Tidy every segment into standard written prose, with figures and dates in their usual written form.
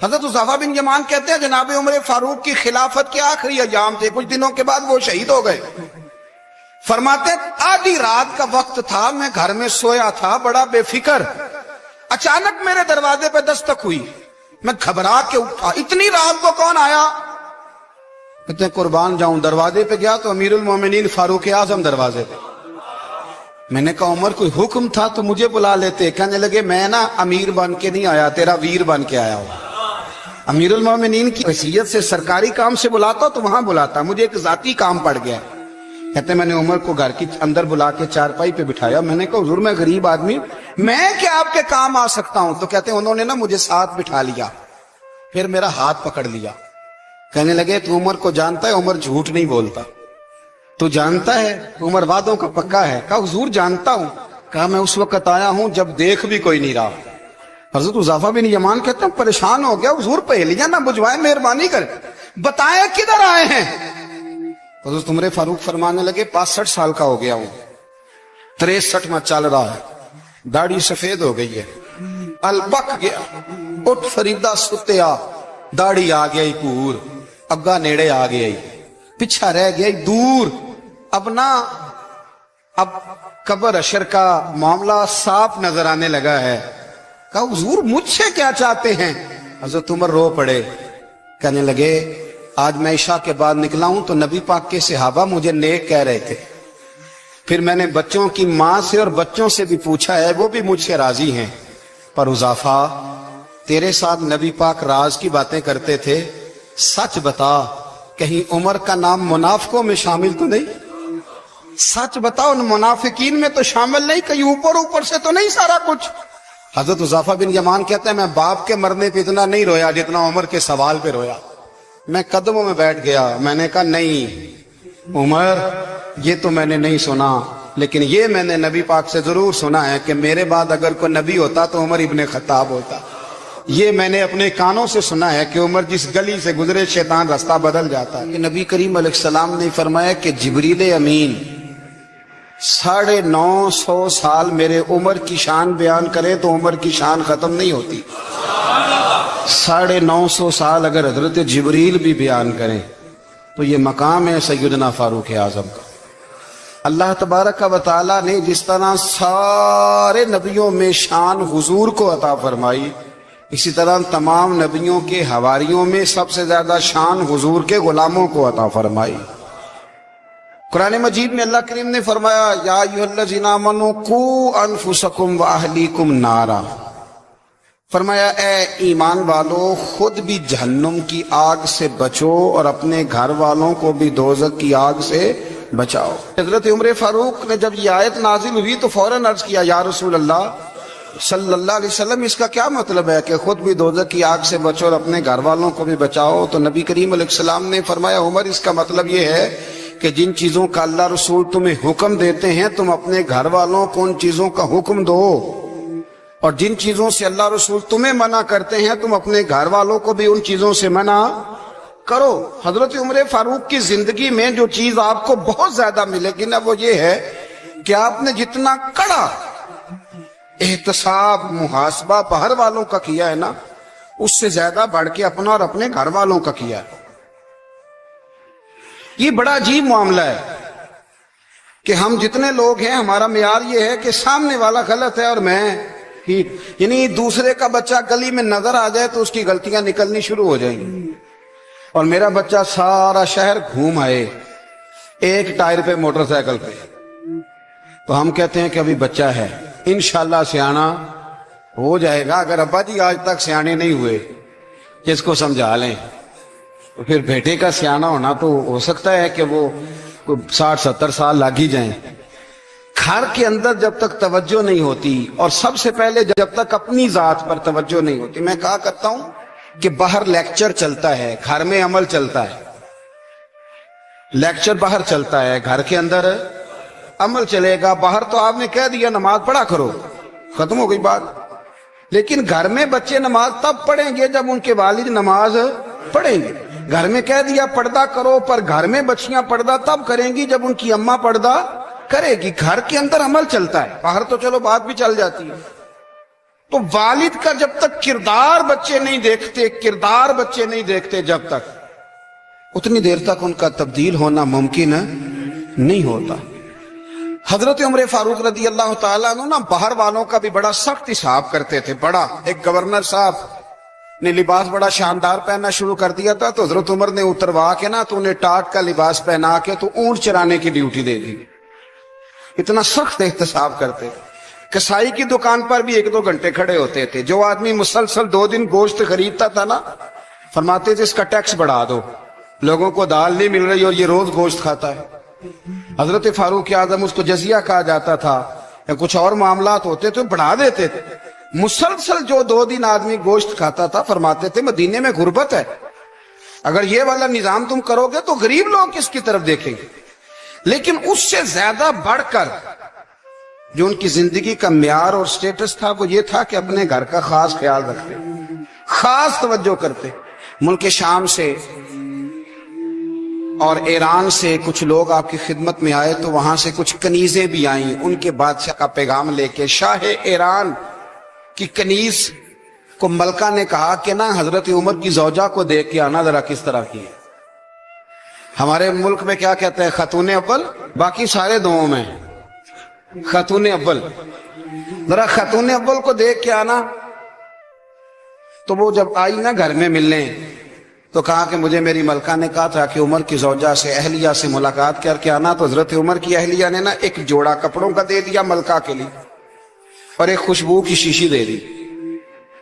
حضرت حذیفہ بن یمان کہتے ہیں جناب عمر فاروق کی خلافت کے آخری ایام تھے، کچھ دنوں کے بعد وہ شہید ہو گئے۔ فرماتے آدھی رات کا وقت تھا، میں گھر میں سویا تھا بڑا بے فکر، اچانک میرے دروازے پہ دستک ہوئی، میں گھبرا کے اٹھا، اتنی رات کو کون آیا؟ کہتے ہیں قربان جاؤں، دروازے پہ گیا تو امیر المومنین فاروق اعظم دروازے پہ۔ میں نے کہا عمر کوئی حکم تھا تو مجھے بلا لیتے۔ کہنے لگے میں نا امیر بن کے نہیں آیا، تیرا ویر بن کے آیا ہوں۔ امیر المومنین کی حیثیت سے سرکاری کام سے بلاتا تو وہاں بلاتا، مجھے ایک ذاتی کام پڑ گیا۔ کہتے میں نے عمر کو گھر کی اندر بلا کے چارپائی پہ بٹھایا، میں نے کہا حضور میں غریب آدمی، میں کیا آپ کے کام آ سکتا ہوں؟ تو کہتے ہیں انہوں نے نا مجھے ساتھ بٹھا لیا، پھر میرا ہاتھ پکڑ لیا، کہنے لگے تو عمر کو جانتا ہے؟ عمر جھوٹ نہیں بولتا۔ تو جانتا ہے؟ عمر وعدوں کا پکا ہے۔ کہا حضور جانتا ہوں۔ کہا میں اس وقت آیا ہوں جب دیکھ بھی کوئی نہیں رہا۔ حضرت حذیفہ بن یمان کہتے ہیں پریشان ہو گیا، حضور پہلیاں نہ بجھوائے، مہربانی کر بتائیں کدھر آئے ہیں؟ حضرت عمر فاروق فرمانے لگے 65 سال کا ہو گیا ہوں، 63 میں چل رہا ہے، داڑھی سفید ہو گئی ہے، البک گیا، اٹھ فریدہ ستیا، داڑھی آ گئی پور، اگا نیڑے آ گئی، پیچھا رہ گئی دور، اب قبر اشر کا معاملہ صاف نظر آنے لگا ہے۔ کہا حضور مجھ سے کیا چاہتے ہیں؟ حضرت عمر رو پڑے، کہنے لگے آج میں عشاء کے بعد نکلا ہوں تو نبی پاک کے صحابہ مجھے نیک کہہ رہے تھے، پھر میں نے بچوں کی ماں سے اور بچوں سے بھی پوچھا ہے، وہ بھی مجھ سے راضی ہیں، پر حذیفہ تیرے ساتھ نبی پاک راز کی باتیں کرتے تھے، سچ بتا کہیں عمر کا نام منافقوں میں شامل تو نہیں؟ سچ بتا ان منافقین میں تو شامل نہیں، کہیں اوپر سے تو نہیں سارا کچھ؟ حضرت حذیفہ بن یمان کہتے ہیں میں باپ کے مرنے پہ اتنا نہیں رویا جتنا عمر کے سوال پہ رویا۔ میں قدموں میں بیٹھ گیا، میں نے کہا نہیں عمر یہ تو میں نے نہیں سنا، لیکن یہ میں نے نبی پاک سے ضرور سنا ہے کہ میرے بعد اگر کوئی نبی ہوتا تو عمر ابن خطاب ہوتا۔ یہ میں نے اپنے کانوں سے سنا ہے کہ عمر جس گلی سے گزرے شیطان رستہ بدل جاتا ہے۔ کہ نبی کریم علیہ السلام نے فرمایا کہ جبریل امین 950 سال میرے عمر کی شان بیان کرے تو عمر کی شان ختم نہیں ہوتی۔ 950 سال اگر حضرت جبریل بھی بیان کریں تو یہ مقام ہے سیدنا فاروق اعظم کا۔ اللہ تبارک و تعالیٰ نے جس طرح سارے نبیوں میں شان حضور کو عطا فرمائی، اسی طرح تمام نبیوں کے حواریوں میں سب سے زیادہ شان حضور کے غلاموں کو عطا فرمائی۔ قرآن مجید میں اللہ کریم نے فرمایا یا ایھا الذین آمنوا قوا انفسکم واہلیکم نارا، فرمایا اے ایمان والو خود بھی جہنم کی آگ سے بچو اور اپنے گھر والوں کو بھی دوزخ کی آگ سے بچاؤ۔ حضرت عمر فاروق نے جب یہ آیت نازل ہوئی تو فوراً عرض کیا یا رسول اللہ صلی اللہ علیہ وسلم اس کا کیا مطلب ہے کہ خود بھی دوزخ کی آگ سے بچو اور اپنے گھر والوں کو بھی بچاؤ؟ تو نبی کریم علیہ السلام نے فرمایا عمر اس کا مطلب یہ ہے کہ جن چیزوں کا اللہ رسول تمہیں حکم دیتے ہیں تم اپنے گھر والوں کو ان چیزوں کا حکم دو، اور جن چیزوں سے اللہ رسول تمہیں منع کرتے ہیں تم اپنے گھر والوں کو بھی ان چیزوں سے منع کرو۔ حضرت عمر فاروق کی زندگی میں جو چیز آپ کو بہت زیادہ ملے گی نا وہ یہ ہے کہ آپ نے جتنا کڑا احتساب محاسبہ باہر والوں کا کیا ہے نا اس سے زیادہ بڑھ کے اپنا اور اپنے گھر والوں کا کیا ہے۔ یہ بڑا عجیب معاملہ ہے کہ ہم جتنے لوگ ہیں ہمارا معیار یہ ہے کہ سامنے والا غلط ہے اور میں ٹھیک، یعنی دوسرے کا بچہ گلی میں نظر آ جائے تو اس کی غلطیاں نکلنی شروع ہو جائیں گی، اور میرا بچہ سارا شہر گھوم آئے ایک ٹائر پہ موٹر سائیکل پہ تو ہم کہتے ہیں کہ ابھی بچہ ہے، انشاءاللہ سیانا ہو جائے گا۔ اگر ابا جی آج تک سیانے نہیں ہوئے جس کو سمجھا لیں تو پھر بیٹے کا سیانا ہونا تو ہو سکتا ہے کہ وہ 60-70 سال لگ ہی جائیں۔ گھر کے اندر جب تک توجہ نہیں ہوتی اور سب سے پہلے جب تک اپنی ذات پر توجہ نہیں ہوتی، میں کہا کرتا ہوں کہ باہر لیکچر چلتا ہے گھر میں عمل چلتا ہے، لیکچر باہر چلتا ہے گھر کے اندر عمل چلے گا۔ باہر تو آپ نے کہہ دیا نماز پڑھا کرو، ختم ہو گئی بات، لیکن گھر میں بچے نماز تب پڑھیں گے جب ان کے والد نماز پڑھیں گے۔ گھر میں کہہ دیا پردہ کرو، پر گھر میں بچیاں پردہ تب کریں گی جب ان کی اماں پردہ کرے گی۔ گھر کے اندر عمل چلتا ہے، باہر تو چلو بات بھی چل جاتی ہے، تو والد کا جب تک کردار بچے نہیں دیکھتے جب تک اتنی دیر تک ان کا تبدیل ہونا ممکن نہیں ہوتا. حضرت عمر فاروق رضی اللہ تعالیٰ عنہ باہر والوں کا بھی بڑا سخت حساب کرتے تھے. بڑا ایک گورنر صاحب نے لباس بڑا شاندار پہننا شروع کر دیا تھا تو حضرت عمر نے اتروا کے نا تو انہیں ٹاٹ کا لباس پہنا کے تو اونٹ چرانے کی ڈیوٹی دے دی. اتنا سخت احتساب کرتے تھے. کسائی کی دکان پر بھی 1-2 گھنٹے کھڑے ہوتے تھے. جو آدمی مسلسل 2 دن گوشت خریدتا تھا نا فرماتے تھے اس کا ٹیکس بڑھا دو, لوگوں کو دال نہیں مل رہی اور یہ روز گوشت کھاتا ہے. حضرت فاروق اعظم اس کو جزیہ کہا جاتا تھا یا کچھ اور معاملات ہوتے تو بڑھا دیتے تھے. مسلسل جو 2 دن آدمی گوشت کھاتا تھا فرماتے تھے مدینے میں غربت ہے, اگر یہ والا نظام تم کرو گے تو غریب لوگ کس کی طرف دیکھیں گے. لیکن اس سے زیادہ بڑھ کر جو ان کی زندگی کا معیار اور سٹیٹس تھا وہ یہ تھا کہ اپنے گھر کا خاص خیال رکھتے, خاص توجہ کرتے. ملک شام سے اور ایران سے کچھ لوگ آپ کی خدمت میں آئے تو وہاں سے کچھ کنیزیں بھی آئیں ان کے بادشاہ کا پیغام لے کے. شاہ ایران کی کنیز کو ملکہ نے کہا کہ نا حضرت عمر کی زوجہ کو دیکھ کے آنا ذرا کس طرح کی ہے. ہمارے ملک میں کیا کہتے ہیں خاتون اول, باقی سارے دووں میں خاتون اول. ذرا خاتون اول کو دیکھ کے آنا. تو وہ جب آئی نا گھر میں ملنے تو کہا کہ مجھے میری ملکہ نے کہا تھا کہ عمر کی زوجہ سے اہلیہ سے ملاقات کر کے آنا. تو حضرت عمر کی اہلیہ نے نا ایک جوڑا کپڑوں کا دے دیا ملکہ کے لیے اور ایک خوشبو کی شیشی دے دی.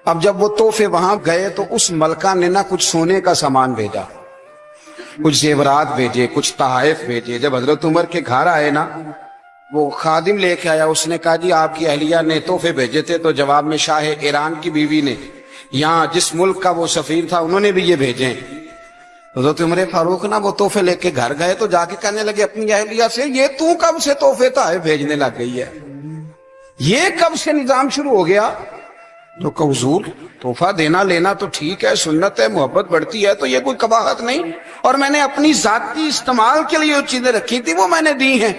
اب جب وہ تحفے وہاں گئے تو اس ملکہ نے نا کچھ سونے کا سامان بھیجا, کچھ زیورات بھیجے, کچھ تحائف بھیجے. جب حضرت عمر کے گھر آئے نا وہ خادم لے کے آیا, اس نے کہا جی آپ کی اہلیہ نے تحفے بھیجے تھے. تو جواب میں شاہ ایران کی بیوی نے یہاں جس ملک کا وہ سفیر تھا انہوں نے بھی یہ بھیجے. حضرت عمر فاروق نا وہ تحفے لے کے گھر گئے تو جا کے کہنے لگے اپنی اہلیہ سے یہ تو کب سے تحفے تحائف بھیجنے لگ گئی ہے, یہ کب سے نظام شروع ہو گیا؟ تو کہ حضور تحفہ دینا لینا تو ٹھیک ہے, سنت ہے, محبت بڑھتی ہے, تو یہ کوئی قباحت نہیں, اور میں نے اپنی ذاتی استعمال کے لیے جو چیزیں رکھی تھی وہ میں نے دی ہیں.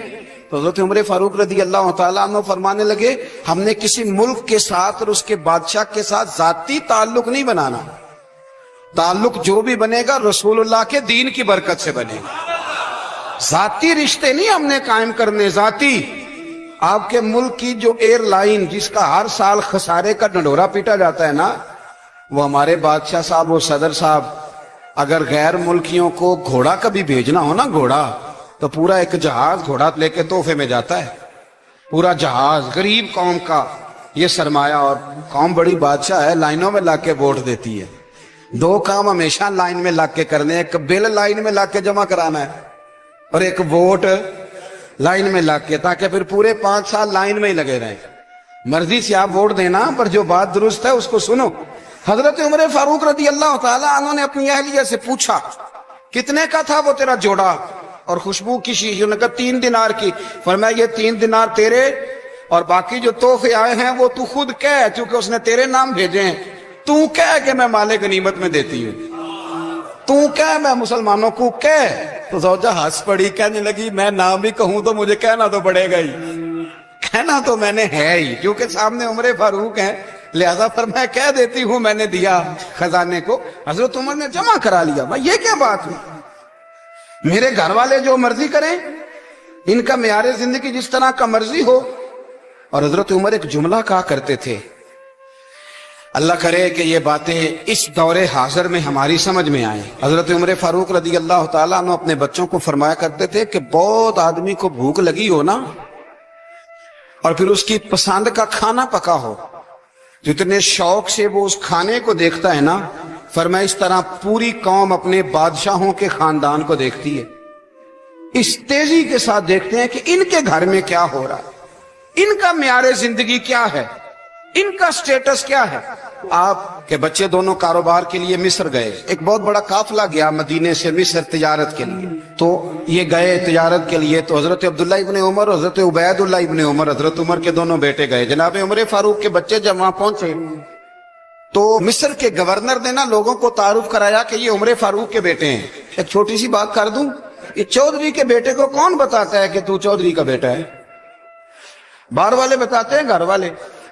تو حضرت عمر فاروق رضی اللہ تعالیٰ عنہ فرمانے لگے ہم نے کسی ملک کے ساتھ اور اس کے بادشاہ کے ساتھ ذاتی تعلق نہیں بنانا, تعلق جو بھی بنے گا رسول اللہ کے دین کی برکت سے بنے گا. ذاتی رشتے نہیں ہم نے قائم کرنے. ذاتی آپ کے ملک کی جو ایئر لائن جس کا ہر سال خسارے کا ڈنڈورا پیٹا جاتا ہے نا, وہ ہمارے بادشاہ صاحب و صدر صاحب اگر غیر ملکیوں کو گھوڑا کبھی بھیجنا ہو نا, گھوڑا, تو پورا ایک جہاز گھوڑا لے کے تحفے میں جاتا ہے. پورا جہاز غریب قوم کا یہ سرمایہ, اور قوم بڑی بادشاہ ہے, لائنوں میں لا کے ووٹ دیتی ہے. 2 کام ہمیشہ لائن میں لا کے کرنے, ایک بل لائن میں لا کے جمع کرانا ہے اور ایک ووٹ لائن میں لا کے, تاکہ پھر پورے 5 سال لائن میں ہی لگے رہیں. مرضی سے آپ ووٹ دینا پر جو بات درست ہے اس کو سنو. حضرت عمر فاروق رضی اللہ تعالیٰ عنہ نے اپنی اہلیہ سے پوچھا کتنے کا تھا وہ تیرا جوڑا اور خوشبو کی شیشی؟ انہوں نے کہا 3 دینار کی. فرمایا یہ 3 دینار تیرے اور باقی جو تحفے آئے ہیں وہ تو خود کہہ, چونکہ اس نے تیرے نام بھیجے ہیں, تو کہہ کہ میں مال غنیمت میں دیتی ہوں, تو کہہ میں مسلمانوں کو کہہ. تو زوجہ ہنس پڑی, کہنے لگی میں نام بھی کہوں تو مجھے کہنا تو پڑے گا ہی, کہنا تو میں نے ہے ہی, کیونکہ سامنے عمر فاروق ہیں, لہذا پر میں کہہ دیتی ہوں میں نے دیا خزانے کو. حضرت عمر نے جمع کرا لیا. بھائی یہ کیا بات ہے, میرے گھر والے جو مرضی کریں, ان کا معیار زندگی جس طرح کا مرضی ہو. اور حضرت عمر ایک جملہ کہا کرتے تھے, اللہ کرے کہ یہ باتیں اس دور حاضر میں ہماری سمجھ میں آئیں. حضرت عمر فاروق رضی اللہ تعالیٰ عنہ اپنے بچوں کو فرمایا کرتے تھے کہ بہت آدمی کو بھوک لگی ہو نا اور پھر اس کی پسند کا کھانا پکا ہو, جتنے شوق سے وہ اس کھانے کو دیکھتا ہے نا, فرمایا اس طرح پوری قوم اپنے بادشاہوں کے خاندان کو دیکھتی ہے, اس تیزی کے ساتھ دیکھتے ہیں کہ ان کے گھر میں کیا ہو رہا ہے, ان کا معیار زندگی کیا ہے, ان کا سٹیٹس کیا ہے. آپ کے بچے دونوں کاروبار کے لیے مصر گئے, ایک بہت بڑا قافلہ گیا مدینے سے مصر تجارت کے لیے. تو یہ گئے تجارت کے لیے, تو حضرت عبداللہ ابن عمر اور حضرت عبید اللہ ابن عمر, حضرت عمر کے دونوں بیٹے گئے. جناب عمر فاروق کے بچے جب وہاں پہنچے تو مصر کے گورنر نے نا لوگوں کو تعارف کرایا کہ یہ عمر فاروق کے بیٹے ہیں. ایک چھوٹی سی بات کر دوں, یہ چودھری کے بیٹے کو کون بتاتا ہے کہ تو چودھری کا بیٹا ہے؟ باہر والے بتاتے ہیں, گھر والے.